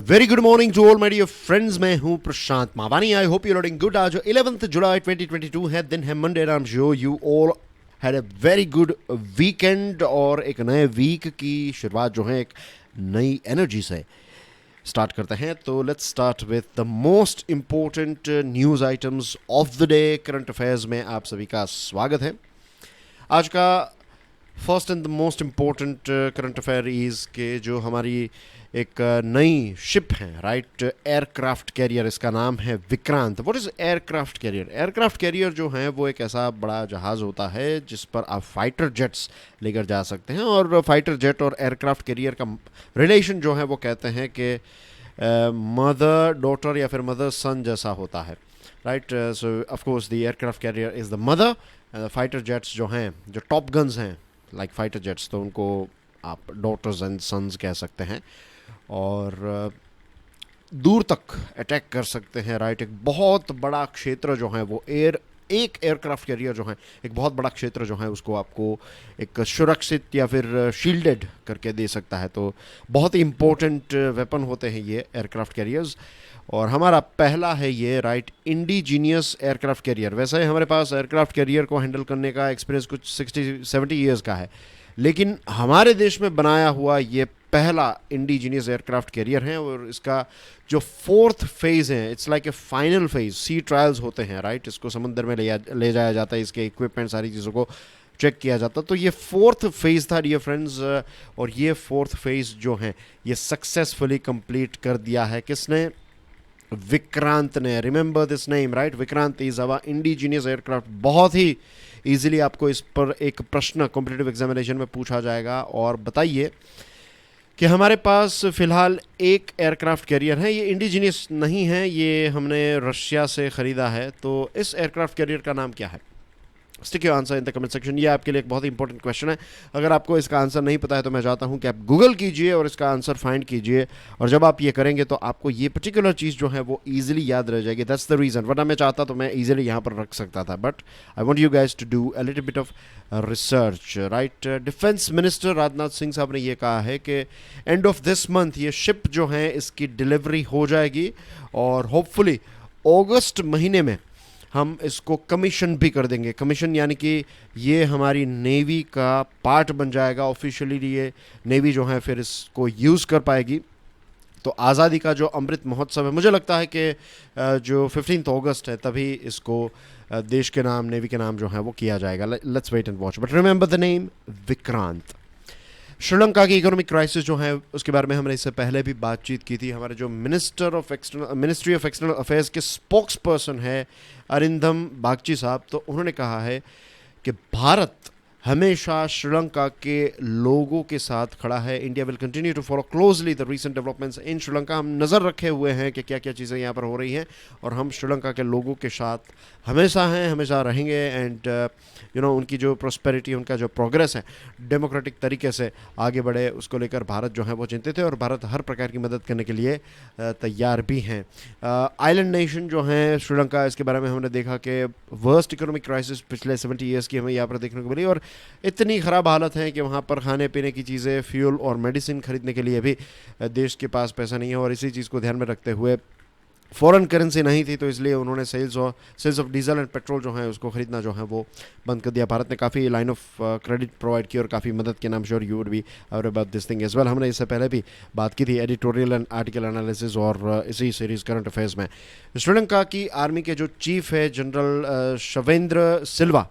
Very good morning to all my dear friends. मैं हूं Prashant Mawani. I hope you lauding good. आज 11th जुलाई 2022 है, दिन है Monday. I am sure you all had a very good weekend और एक नए वीक की शुरुआत जो है एक नई एनर्जी से स्टार्ट करते हैं। तो let's start with the most important news items of the day. Current affairs में आप सभी का स्वागत है। आज का first and the most important current affair is के जो हमारी एक नई शिप है, राइट, एयरक्राफ्ट कैरियर, इसका नाम है Vikrant. What is aircraft carrier? Aircraft carrier जो है वो एक ऐसा बड़ा जहाज़ होता है जिस पर आप फाइटर जेट्स लेकर जा सकते हैं। और फाइटर जेट और एयरक्राफ्ट कैरियर का रिलेशन जो है वो कहते हैं कि मदर डॉटर या फिर मदर सन जैसा होता है, right. So of course the aircraft carrier is the mother and fighter jets जो हैं, जो टॉप गन्स हैं लाइक फाइटर जेट्स, तो उनको आप डॉटर्स एंड सन्स कह सकते हैं। और दूर तक अटैक कर सकते हैं, राइट। एक बहुत बड़ा क्षेत्र जो है वो एक एयरक्राफ्ट कैरियर जो है एक बहुत बड़ा क्षेत्र जो है उसको आपको एक सुरक्षित या फिर शील्डेड करके दे सकता है। तो बहुत ही इंपॉर्टेंट वेपन होते हैं ये एयरक्राफ्ट कैरियर्स। और हमारा पहला है ये, राइट, इंडिजीनियस एयरक्राफ्ट कैरियर। वैसे हमारे पास एयरक्राफ्ट कैरियर को हैंडल करने का एक्सपीरियंस कुछ 60-70 ईयर्स का है, लेकिन हमारे देश में बनाया हुआ ये पहला इंडिजीनियस एयरक्राफ्ट कैरियर है। और इसका जो फोर्थ फेज़ है, it's like a final phase. Sea trials होते हैं, राइट। इसको समुद्र में ले जाया जाता है, इसके इक्विपमेंट सारी चीज़ों को चेक किया जाता। तो ये फोर्थ फेज़ था डियर फ्रेंड्स। और ये फोर्थ फेज़ जो है ये सक्सेसफुली कंप्लीट कर दिया है किसने? विक्रांत ने। Remember this name, right. Vikrant is our indigenous aircraft. बहुत ही इजीली आपको इस पर एक प्रश्न कॉम्पिटिटिव एग्जामिनेशन में पूछा जाएगा। और बताइए कि हमारे पास फ़िलहाल एक एयरक्राफ्ट कैरियर है, ये इंडिजीनियस नहीं है, ये हमने रशिया से ख़रीदा है। तो इस एयरक्राफ्ट कैरियर का नाम क्या है? Stick your answer in the comment section. ये आपके लिए एक बहुत ही इंपॉर्टेंट क्वेश्चन है। अगर आपको इसका आंसर नहीं पता है तो मैं चाहता हूँ कि आप गूगल कीजिए और इसका आंसर फाइंड कीजिए। और जब आप ये करेंगे तो आपको ये पर्टिकुलर चीज़ जो है वो ईजिली याद रह जाएगी। That's the reason. वरना मैं चाहता तो मैं ईजिली यहाँ पर रख सकता था, but I want you guys to do a little bit of research, right. Defence minister Rajnath Singh साहब ने ये कहा है कि एंड ऑफ दिस मंथ ये शिप जो है इसकी डिलीवरी हो जाएगी और होपफुली अगस्त महीने में हम इसको कमीशन भी कर देंगे। कमीशन यानी कि ये हमारी नेवी का पार्ट बन जाएगा। ऑफिशियली ये नेवी जो है फिर इसको यूज़ कर पाएगी। तो आज़ादी का जो अमृत महोत्सव है, मुझे लगता है कि जो 15 अगस्त है तभी इसको देश के नाम, नेवी के नाम जो है वो किया जाएगा। Let's wait and watch, but remember the name Vikrant. Sri Lanka की इकोनॉमिक क्राइसिस जो है उसके बारे में हमने इससे पहले भी बातचीत की थी। हमारे जो मिनिस्ट्री ऑफ एक्सटर्नल अफेयर्स के स्पोक्स पर्सन है अरिंदम बागची साहब, तो उन्होंने कहा है कि भारत हमेशा श्रीलंका के लोगों के साथ खड़ा है। India will continue to follow closely the recent developments in Sri Lanka. हम नज़र रखे हुए हैं कि क्या क्या चीज़ें यहाँ पर हो रही हैं और हम श्रीलंका के लोगों के साथ हमेशा हैं, हमेशा रहेंगे। एंड उनकी जो प्रॉस्पेरिटी, उनका जो प्रोग्रेस है डेमोक्रेटिक तरीके से आगे बढ़े, उसको लेकर भारत जो है वो चिंतित है और भारत हर प्रकार की मदद करने के लिए तैयार भी हैं। आइलैंड नेशन जो है श्रीलंका, इसके बारे में हमने देखा कि वर्स्ट इकोनॉमिक क्राइसिस पिछले 70 ईयर्स की हमें यहाँ पर देखने को मिली। और इतनी ख़राब हालत है कि वहाँ पर खाने पीने की चीज़ें, फ्यूल और मेडिसिन खरीदने के लिए भी देश के पास पैसा नहीं है। और इसी चीज़ को ध्यान में रखते हुए फॉरेन करेंसी नहीं थी, तो इसलिए उन्होंने sales of diesel and petrol जो है उसको ख़रीदना जो है वो बंद कर दिया। भारत ने काफ़ी लाइन ऑफ क्रेडिट प्रोवाइड की और काफ़ी मदद की। नाम sure you would be aware about this thing as well. हमने इससे पहले भी बात की थी एडिटोरियल एंड आर्टिकल एनालिसिस और इसी सीरीज़ करंट अफेयर्स में। श्रीलंका की आर्मी के जो चीफ है जनरल शवेंद्र सिल्वा,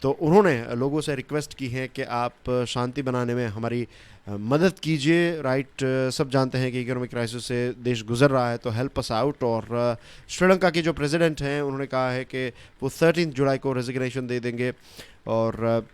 तो उन्होंने लोगों से रिक्वेस्ट की है कि आप शांति बनाने में हमारी मदद कीजिए, राइट। सब जानते हैं कि इकोनॉमिक क्राइसिस से देश गुजर रहा है, तो हेल्प अस आउट। और श्रीलंका के जो प्रेसिडेंट हैं उन्होंने कहा है कि वो 13 जुलाई को रेजिग्नेशन दे देंगे। और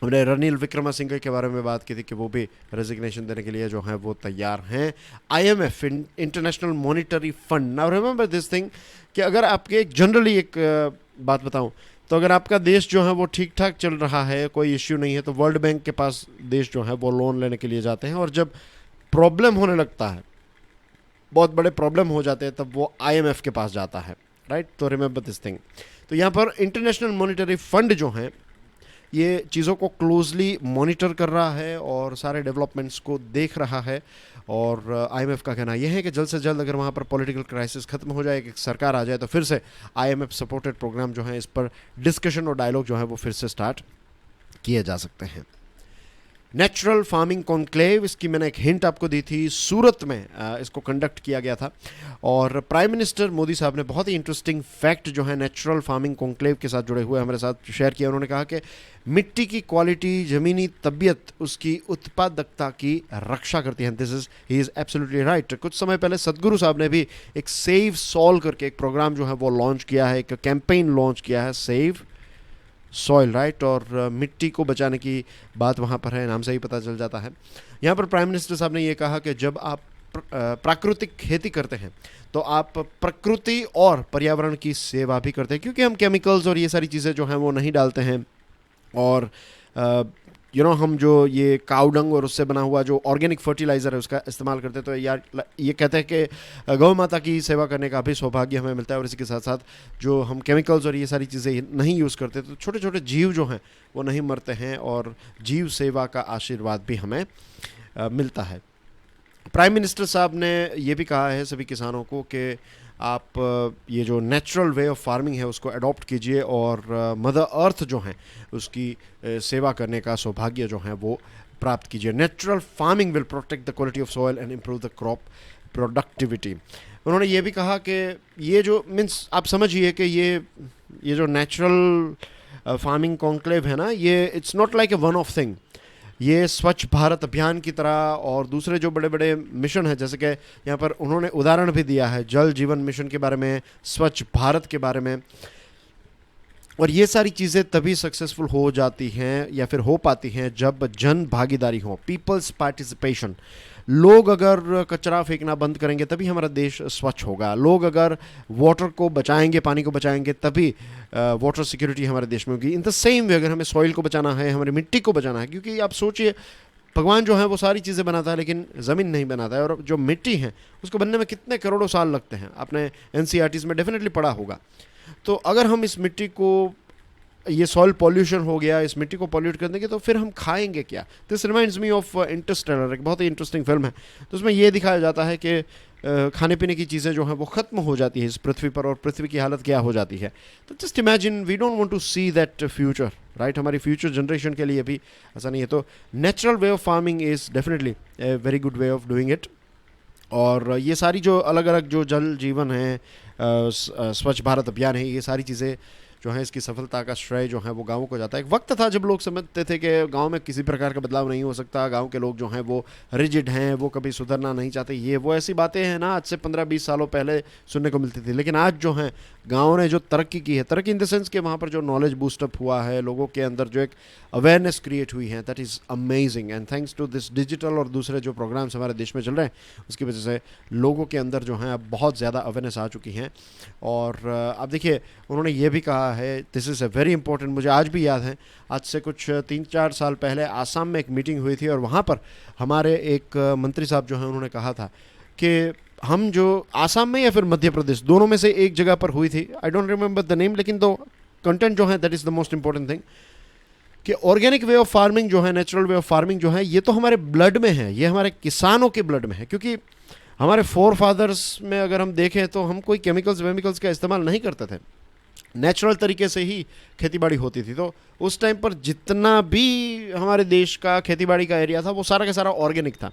हमने रनिल विक्रमसिंघे के बारे में बात की थी कि वो भी रेजिग्नेशन देने के लिए जो है वो तैयार हैं। IMF, international monetary fund. Now remember this thing कि अगर आपके जनरली एक बात बताऊं तो अगर आपका देश जो है वो ठीक ठाक चल रहा है, कोई इश्यू नहीं है, तो वर्ल्ड बैंक के पास देश जो है वो लोन लेने के लिए जाते हैं। और जब प्रॉब्लम होने लगता है, बहुत बड़े प्रॉब्लम हो जाते हैं, तब वो IMF के पास जाता है, राइट। तो रिमेंबर दिस थिंग। तो यहाँ पर इंटरनेशनल मॉनिटरी फंड जो है ये चीज़ों को क्लोजली मॉनिटर कर रहा है और सारे डेवलपमेंट्स को देख रहा है। और आईएमएफ का कहना यह है कि जल्द से जल्द अगर वहाँ पर पॉलिटिकल क्राइसिस खत्म हो जाए, एक सरकार आ जाए, तो फिर से आईएमएफ सपोर्टेड प्रोग्राम जो है इस पर डिस्कशन और डायलॉग जो है वो फिर से स्टार्ट किए जा सकते हैं। नेचुरल फार्मिंग कॉन्क्लेव, इसकी मैंने एक हिंट आपको दी थी, सूरत में इसको कंडक्ट किया गया था। और प्राइम मिनिस्टर मोदी साहब ने बहुत ही इंटरेस्टिंग फैक्ट जो है नेचुरल फार्मिंग कॉन्क्लेव के साथ जुड़े हुए हमारे साथ शेयर किया। उन्होंने कहा कि मिट्टी की क्वालिटी, ज़मीनी तबीयत उसकी उत्पादकता की रक्षा करती है। He is absolutely right. कुछ समय पहले सदगुरु साहब ने भी एक सेव सॉल करके एक प्रोग्राम जो है वो लॉन्च किया है, एक कैंपेन लॉन्च किया है, सेव सॉइल, राइट। और मिट्टी को बचाने की बात वहाँ पर है, नाम से ही पता चल जाता है। यहाँ पर प्राइम मिनिस्टर साहब ने ये कहा कि जब आप प्राकृतिक खेती करते हैं तो आप प्रकृति और पर्यावरण की सेवा भी करते हैं, क्योंकि हम केमिकल्स और ये सारी चीज़ें जो हैं वो नहीं डालते हैं। और हम जो ये काउडंग और उससे बना हुआ जो ऑर्गेनिक फर्टिलाइज़र है उसका इस्तेमाल करते हैं। तो यार ये कहते हैं कि गौ माता की सेवा करने का भी सौभाग्य हमें मिलता है। और इसी के साथ साथ जो हम केमिकल्स और ये सारी चीज़ें नहीं यूज़ करते, तो छोटे छोटे जीव जो हैं वो नहीं मरते हैं और जीव सेवा का आशीर्वाद भी हमें मिलता है। प्राइम मिनिस्टर साहब ने ये भी कहा है सभी किसानों को कि आप ये जो नेचुरल वे ऑफ फार्मिंग है उसको अडॉप्ट कीजिए और मदर अर्थ जो है उसकी सेवा करने का सौभाग्य जो है वो प्राप्त कीजिए। Natural farming will protect the quality of soil and improve the crop productivity. उन्होंने ये भी कहा कि ये जो मीन्स आप समझिए कि ये जो नेचुरल फार्मिंग कॉन्क्लेव है ना, ये it's not like a one of thing. ये स्वच्छ भारत अभियान की तरह और दूसरे जो बड़े बड़े मिशन हैं, जैसे कि यहाँ पर उन्होंने उदाहरण भी दिया है जल जीवन मिशन के बारे में, स्वच्छ भारत के बारे में। और ये सारी चीज़ें तभी सक्सेसफुल हो जाती हैं या फिर हो पाती हैं जब जन भागीदारी हो, पीपल्स पार्टिसिपेशन। लोग अगर कचरा फेंकना बंद करेंगे तभी हमारा देश स्वच्छ होगा। लोग अगर वाटर को बचाएंगे, पानी को बचाएंगे, तभी वाटर सिक्योरिटी हमारे देश में होगी। इन द सेम वे अगर हमें सॉइल को बचाना है, हमारी मिट्टी को बचाना है, क्योंकि आप सोचिए भगवान जो है वो सारी चीज़ें बनाता है लेकिन ज़मीन नहीं बनाता है। और जो मिट्टी है उसको बनने में कितने करोड़ों साल लगते हैं, आपने एनसीईआरटीज़ में डेफिनेटली पढ़ा होगा। तो अगर हम इस मिट्टी को, ये सॉइल पॉल्यूशन हो गया, इस मिट्टी को पॉल्यूट कर देंगे तो फिर हम खाएंगे क्या। This reminds me of Interstellar, एक बहुत ही इंटरेस्टिंग फिल्म है। तो उसमें ये दिखाया जाता है कि खाने पीने की चीज़ें जो हैं वो ख़त्म हो जाती है इस पृथ्वी पर, और पृथ्वी की हालत क्या हो जाती है। तो just imagine, we don't want to see that future, right. हमारी फ्यूचर जनरेशन के लिए भी ऐसा नहीं है। तो natural way of farming is definitely a very good way of doing it. और ये सारी जो अलग अलग जो जल जीवन है, स्वच्छ भारत अभियान है, ये सारी चीज़ें जो है इसकी सफलता का श्रेय जो है वो गाँव को जाता है। एक वक्त था जब लोग समझते थे कि गांव में किसी प्रकार का बदलाव नहीं हो सकता, गांव के लोग जो हैं वो रिजिड हैं, वो कभी सुधरना नहीं चाहते, ये वो ऐसी बातें हैं ना आज से 15-20 सालों पहले सुनने को मिलती थी। लेकिन आज जो है गाँव ने जो तरक्की की है, तरक्की इन द सेंस कि वहाँ पर जो नॉलेज बूस्टअप हुआ है, लोगों के अंदर जो एक अवेयरनेस क्रिएट हुई है, that is amazing. And thanks to this digital और दूसरे जो प्रोग्राम्स हमारे देश में चल रहे हैं उसकी वजह से लोगों के अंदर जो है अब बहुत ज़्यादा अवेयरनेस आ चुकी हैं। और अब देखिए उन्होंने ये भी कहा है, this is a very important, मुझे आज भी याद है, आज से कुछ 3-4 साल पहले आसाम में एक मीटिंग हुई थी और वहाँ पर हमारे एक मंत्री साहब जो हैं उन्होंने कहा था कि हम जो आसाम में या फिर मध्य प्रदेश, दोनों में से एक जगह पर हुई थी, I don't remember the name, लेकिन तो कंटेंट जो है that is the most important thing, कि ऑर्गेनिक वे ऑफ फार्मिंग जो है, नेचुरल वे ऑफ फार्मिंग जो है, ये तो हमारे ब्लड में है, ये हमारे किसानों के ब्लड में है। क्योंकि हमारे फोर फादर्स में अगर हम देखें तो हम कोई केमिकल्स वेमिकल्स का इस्तेमाल नहीं करते थे, नेचुरल तरीके से ही खेतीबाड़ी होती थी। तो उस टाइम पर जितना भी हमारे देश का खेतीबाड़ी का एरिया था वो सारा का सारा ऑर्गेनिक था।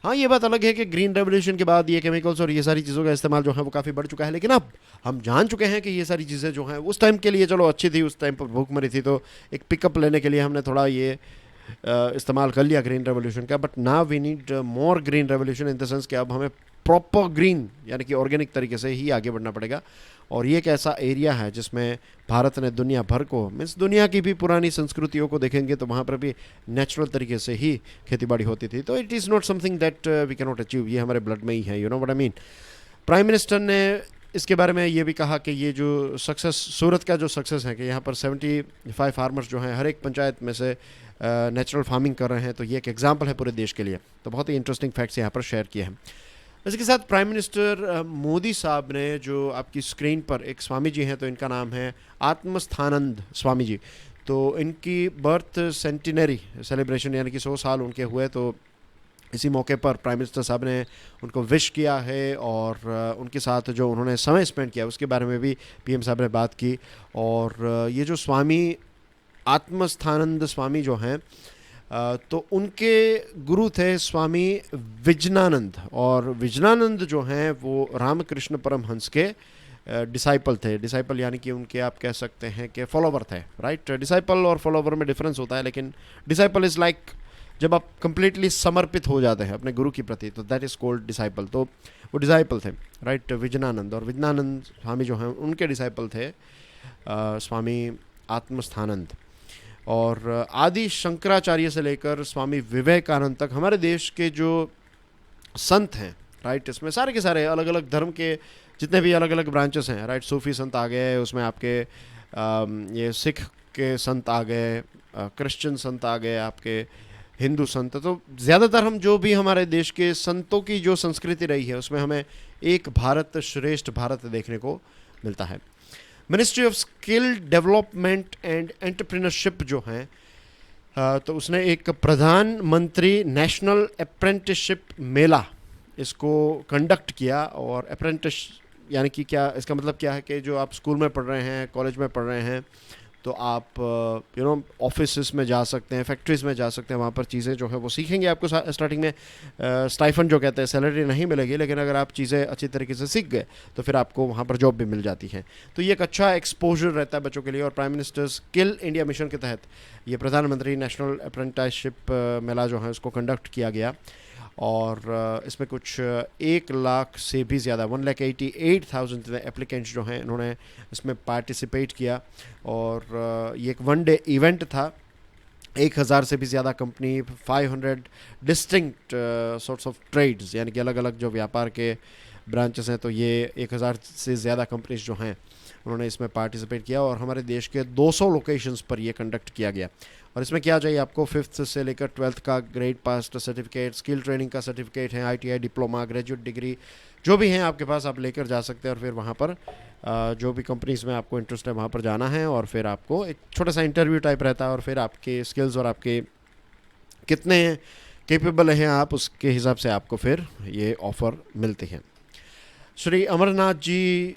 हाँ, ये बात अलग है कि ग्रीन रेवोल्यूशन के बाद ये केमिकल्स और ये सारी चीज़ों का इस्तेमाल जो है वो काफ़ी बढ़ चुका है। लेकिन अब हम जान चुके हैं कि ये सारी चीज़ें जो हैं उस टाइम के लिए चलो अच्छी थी, उस टाइम पर भूख मरी थी तो एक पिकअप लेने के लिए हमने थोड़ा ये इस्तेमाल कर लिया ग्रीन रेवोल्यूशन का। But now we need more green revolution in the sense कि अब हमें प्रॉपर ग्रीन यानी कि ऑर्गेनिक तरीके से ही आगे बढ़ना पड़ेगा। और ये एक ऐसा एरिया है जिसमें भारत ने दुनिया भर को, मीन्स दुनिया की भी पुरानी संस्कृतियों को देखेंगे तो वहाँ पर भी नेचुरल तरीके से ही खेतीबाड़ी होती थी। तो it is not something that we can not achieve, ये हमारे ब्लड में ही है, you know what I mean. Prime minister ने इसके बारे में ये भी कहा कि ये जो सक्सेस, सूरत का जो सक्सेस है कि यहाँ पर 75 फार्मर्स जो हैं हर एक पंचायत में से नेचुरल फार्मिंग कर रहे हैं, तो ये एक एग्जाम्पल है पूरे देश के लिए। तो बहुत ही इंटरेस्टिंग फैक्ट्स यहाँ पर शेयर किए हैं। इसके साथ प्राइम मिनिस्टर मोदी साहब ने, जो आपकी स्क्रीन पर एक स्वामी जी हैं, तो इनका नाम है आत्मस्थानंद स्वामी जी। तो इनकी बर्थ सेंटिनरी सेलिब्रेशन यानी कि 100 साल उनके हुए, तो इसी मौके पर प्राइम मिनिस्टर साहब ने उनको विश किया है और उनके साथ जो उन्होंने समय स्पेंड किया उसके बारे में भी पीएम साहब ने बात की। और ये जो स्वामी आत्मस्थानंद स्वामी जो हैं, तो उनके गुरु थे स्वामी विजनानंद, और विजनानंद जो हैं वो रामकृष्ण परमहंस के डिसाइपल थे। डिसाइपल यानी कि उनके आप कह सकते हैं कि फॉलोवर थे, राइट। डिसाइपल और फॉलोवर में डिफरेंस होता है, लेकिन डिसाइपल इज़ लाइक जब आप कंप्लीटली समर्पित हो जाते हैं अपने गुरु के प्रति, तो दैट इज़ कॉल्ड डिसाइपल। तो वो डिसाइपल थे, राइट, विजनानंद। और विजनानंद स्वामी जो हैं उनके डिसाइपल थे स्वामी आत्मस्थानंद। और आदि शंकराचार्य से लेकर स्वामी विवेकानंद तक हमारे देश के जो संत हैं, राइट, इसमें सारे के सारे अलग अलग धर्म के जितने भी अलग अलग ब्रांचेस हैं, राइट, सूफी संत आ गए, उसमें आपके ये सिख के संत आ गए, क्रिश्चियन संत आ गए, आपके हिंदू संत। तो ज़्यादातर हम जो भी हमारे देश के संतों की जो संस्कृति रही है उसमें हमें एक भारत श्रेष्ठ भारत देखने को मिलता है। Ministry of skill development and entrepreneurship जो है, तो उसने एक प्रधानमंत्री नेशनल अप्रेंटिसशिप मेला इसको कंडक्ट किया। और अप्रेंटिस यानी कि क्या, इसका मतलब क्या है कि जो आप स्कूल में पढ़ रहे हैं, कॉलेज में पढ़ रहे हैं, तो आप ऑफिस में जा सकते हैं, फैक्ट्रीज़ में जा सकते हैं, वहाँ पर चीज़ें जो है वो सीखेंगे। आपको स्टार्टिंग में स्टाइफन जो कहते हैं सैलरी नहीं मिलेगी, लेकिन अगर आप चीज़ें अच्छी तरीके से सीख गए तो फिर आपको वहाँ पर जॉब भी मिल जाती है। तो ये एक अच्छा एक्सपोजर रहता है बच्चों के लिए। और prime minister skill India mission के तहत ये प्रधानमंत्री नेशनल अप्रेंटिसशिप मेला जो है उसको कंडक्ट किया गया। और इसमें कुछ 1 लाख से भी ज़्यादा 1,88,000 एप्लीकेंट्स जो हैं इन्होंने इसमें पार्टिसिपेट किया। और ये एक 1 डे इवेंट था। 1,000 से भी ज़्यादा company, 500 distinct sorts of trades यानी कि अलग अलग जो व्यापार के ब्रांचेस हैं, तो ये 1,000 से ज़्यादा कंपनीज जो हैं उन्होंने इसमें पार्टिसिपेट किया। और हमारे देश के 200 लोकेशंस पर ये कंडक्ट किया गया। और इसमें क्या चाहिए आपको, 5th से लेकर 12th का ग्रेड पास सर्टिफिकेट, स्किल ट्रेनिंग का सर्टिफिकेट है, ITI डिप्लोमा, ग्रेजुएट डिग्री जो भी हैं आपके पास आप लेकर जा सकते हैं। और फिर वहाँ पर जो भी कंपनीज़ में आपको इंटरेस्ट है वहाँ पर जाना है, और फिर आपको एक छोटा सा इंटरव्यू टाइप रहता है, और फिर आपके स्किल्स और आपके कितने कैपेबल हैं आप, उसके हिसाब से आपको फिर ये ऑफ़र मिलती है। श्री अमरनाथ जी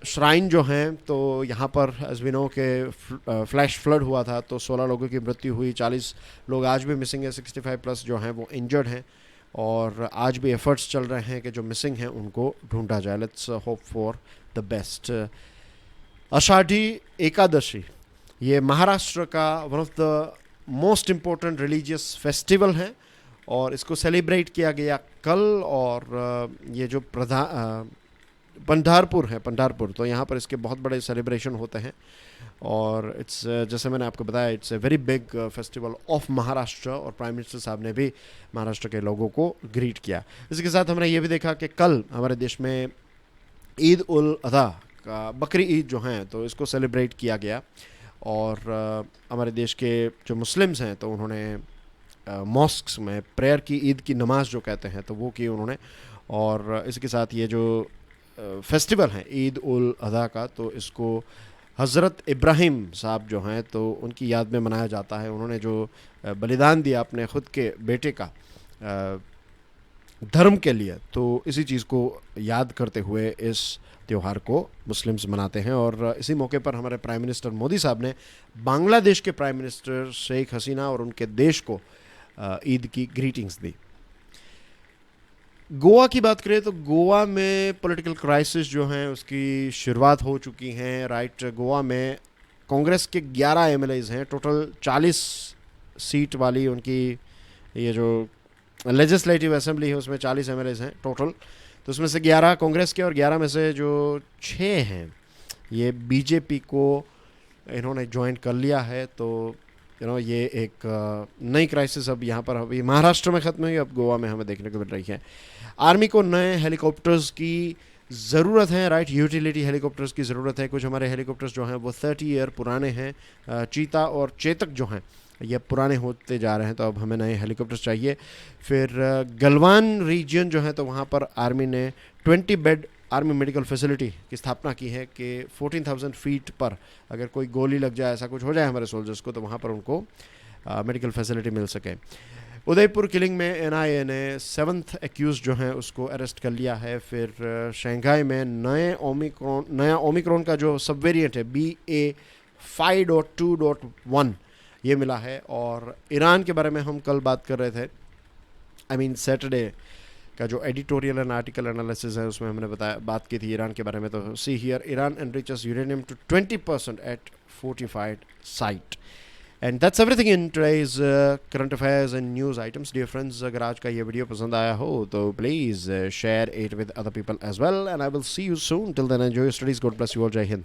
श्राइन जो हैं, तो यहाँ पर एज वी नो के फ्लैश फ्लड हुआ था, तो 16 लोगों की मृत्यु हुई, 40 लोग आज भी मिसिंग है, 65 प्लस जो हैं वो इंजर्ड हैं। और आज भी एफर्ट्स चल रहे हैं कि जो मिसिंग हैं उनको ढूंढा जाए। Let's hope for the best. Ashadhi Ekadashi ये महाराष्ट्र का one of the most important religious festival है, और इसको सेलिब्रेट किया गया कल। और ये जो पंढरपुर है, पंढरपुर, तो यहाँ पर इसके बहुत बड़े सेलिब्रेशन होते हैं। और इट्स जैसे मैंने आपको बताया, it's a very big festival of Maharashtra. और प्राइम मिनिस्टर साहब ने भी महाराष्ट्र के लोगों को ग्रीट किया। इसके साथ हमने ये भी देखा कि कल हमारे देश में ईद उल अज़हा का, बकरी ईद जो हैं, तो इसको सेलिब्रेट किया गया। और हमारे देश के जो मुस्लिम्स हैं तो उन्होंने मॉस्क्स में प्रेयर की, ईद की नमाज जो कहते हैं, तो वो की उन्होंने। और इसके साथ ये जो फेस्टिवल है ईद उल अज़हा का, तो इसको हज़रत इब्राहिम साहब जो हैं तो उनकी याद में मनाया जाता है। उन्होंने जो बलिदान दिया अपने ख़ुद के बेटे का धर्म के लिए, तो इसी चीज़ को याद करते हुए इस त्यौहार को मुस्लिम्स मनाते हैं। और इसी मौके पर हमारे प्राइम मिनिस्टर मोदी साहब ने बांग्लादेश के प्राइम मिनिस्टर शेख हसीना और उनके देश को ईद की ग्रीटिंग्स दी। गोवा की बात करें तो गोवा में पॉलिटिकल क्राइसिस जो हैं उसकी शुरुआत हो चुकी हैं, राइट। गोवा में कांग्रेस के 11 MLAs हैं, टोटल 40 सीट वाली उनकी ये जो लेजिस्लेटिव असेंबली है उसमें 40 MLAs हैं टोटल। तो उसमें से 11 कांग्रेस के, और 11 में से जो 6 हैं ये बीजेपी को इन्होंने ज्वाइन कर लिया है। तो ये एक नई क्राइसिस अब यहाँ पर अभी महाराष्ट्र में ख़त्म हुई, अब गोवा में हमें देखने को मिल रही है। आर्मी को नए हेलीकॉप्टर्स की ज़रूरत है, राइट, यूटिलिटी हेलीकॉप्टर्स की ज़रूरत है। कुछ हमारे हेलीकॉप्टर्स जो हैं वो 30 ईयर पुराने हैं, चीता और चेतक जो हैं ये पुराने होते जा रहे हैं, तो अब हमें नए हेलीकॉप्टर्स चाहिए। फिर गलवान रीजन जो है तो वहाँ पर आर्मी ने 20 बेड आर्मी मेडिकल फैसिलिटी की स्थापना की है कि 14,000 फीट पर अगर कोई गोली लग जाए, ऐसा कुछ हो जाए हमारे सोल्जर्स को, तो वहाँ पर उनको मेडिकल फैसिलिटी मिल सके। उदयपुर किलिंग में एनआईए ने 7th एक्यूज जो हैं उसको अरेस्ट कर लिया है। फिर शंघाई में नया ओमिक्रॉन का जो सब वेरिएंट है BA.5.2.1 ये मिला है। और ईरान के बारे में हम कल बात कर रहे थे, सैटरडे का जो एडिटोरियल एंड आर्टिकल एनालिसिस है उसमें हमने बात की थी ईरान के बारे में। तो see here, Iran enriches uranium to 20% at fortified site. And that's everything in today's current affairs and news items. Dear friends, अगर आज का ये वीडियो पसंद आया हो तो please share it with other people as well, and I will see you soon. Till then enjoy your studies. God bless you all. जय हिंद।